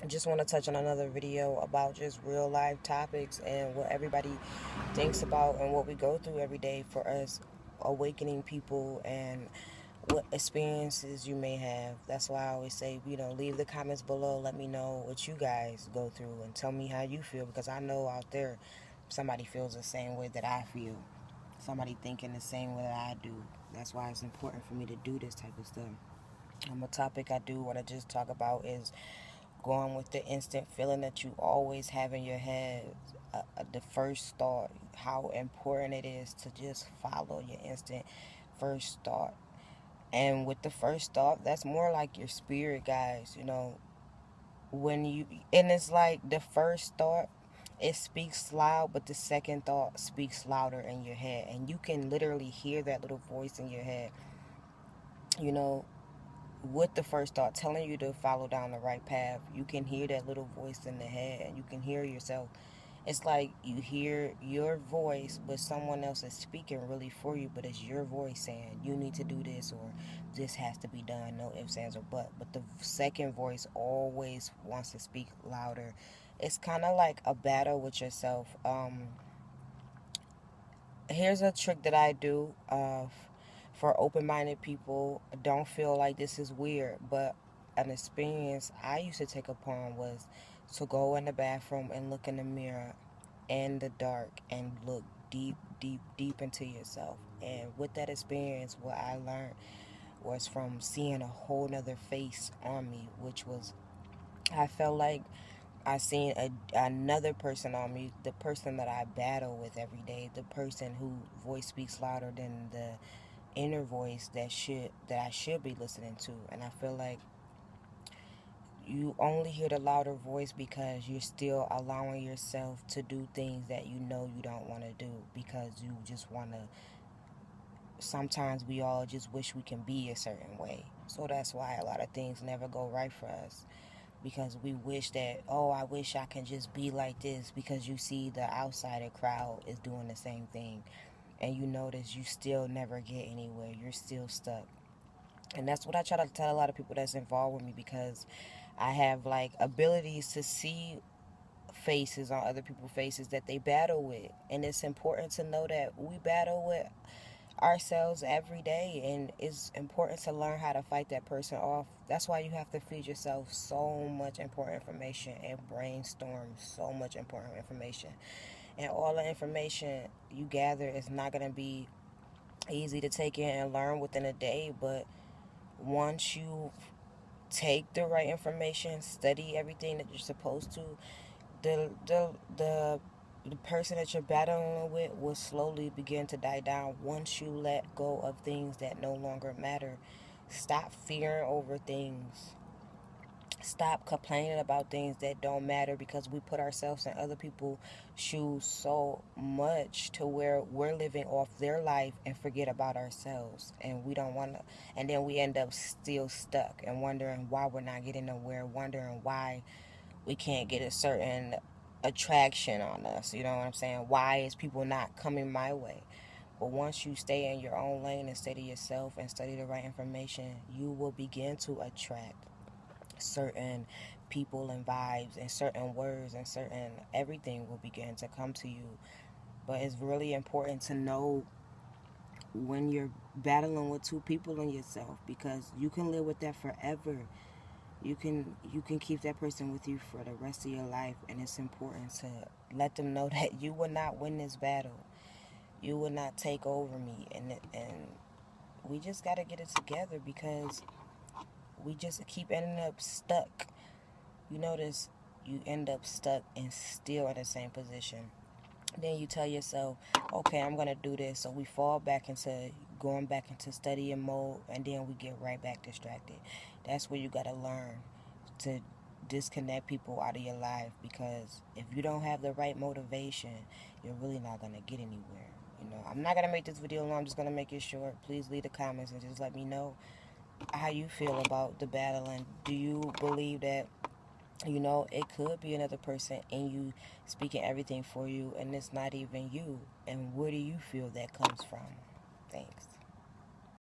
I just want to touch on another video about just real life topics and what everybody thinks about and what we go through every day for us awakening people and what experiences you may have. That's why I always say, leave the comments below. Let me know what you guys go through and tell me how you feel, because I know out there somebody feels the same way that I feel. Somebody thinking the same way that I do. That's why it's important for me to do this type of stuff. A topic I do want to just talk about is going with the instant feeling that you always have in your head. The first thought, how important it is to just follow your instant first thought. And with the first thought, that's more like your spirit, guys. And it's like the first thought, it speaks loud, but the second thought speaks louder in your head. And you can literally hear that little voice in your head, you know, with the first thought telling you to follow down the right path. You can hear that little voice in the head, and you can hear yourself. It's like you hear your voice, but someone else is speaking really for you, but it's your voice saying you need to do this, or this has to be done, no ifs, ands, or but the second voice always wants to speak louder. It's kind of like a battle with yourself. Here's a trick that I do for open-minded people. Don't feel like this is weird, but an experience I used to take upon was to go in the bathroom and look in the mirror in the dark and look deep, deep, deep into yourself. And with that experience, what I learned was from seeing a whole nother face on me, which was, I felt like I seen another person on me, the person that I battle with every day, the person who voice speaks louder than the inner voice that I should be listening to. And I feel like you only hear the louder voice because you're still allowing yourself to do things that you know you don't want to do, because you just want to. Sometimes we all just wish we can be a certain way. So that's why a lot of things never go right for us, because we wish that, oh, I wish I can just be like this, because you see the outsider crowd is doing the same thing, and you notice you still never get anywhere. You're still stuck. And that's what I try to tell a lot of people that's involved with me, because I have like abilities to see faces on other people's faces that they battle with. And it's important to know that we battle with ourselves every day, and it's important to learn how to fight that person off. That's why you have to feed yourself so much important information and brainstorm so much important information. And all the information you gather is not going to be easy to take in and learn within a day, but once you take the right information, study everything that you're supposed to, the the the the person that you're battling with will slowly begin to die down once you let go of things that no longer matter. Stop fearing over things. Stop complaining about things that don't matter, because we put ourselves in other people's shoes so much to where we're living off their life and forget about ourselves. And we don't want to. And then we end up still stuck and wondering why we're not getting nowhere, wondering why we can't get a certain attraction on us. You know what I'm saying? Why is people not coming my way? But once you stay in your own lane and stay to yourself and study the right information, you will begin to attract certain people and vibes and certain words and certain everything will begin to come to you. But it's really important to know when you're battling with two people in yourself, because you can live with that forever. You can keep that person with you for the rest of your life, and it's important to let them know that you will not win this battle. You will not take over me, and we just got to get it together, because we just keep ending up stuck. You notice you end up stuck and still in the same position. Then you tell yourself, okay, I'm going to do this. So we fall back into going back into studying mode, and then we get right back distracted. That's where you got to learn to disconnect people out of your life, because if you don't have the right motivation, you're really not going to get anywhere. I'm not going to make this video long. I'm just going to make it short. Please leave the comments and just let me know how you feel about the battle, and do you believe that it could be another person and you speaking everything for you, and it's not even you. And where do you feel that comes from? Thanks.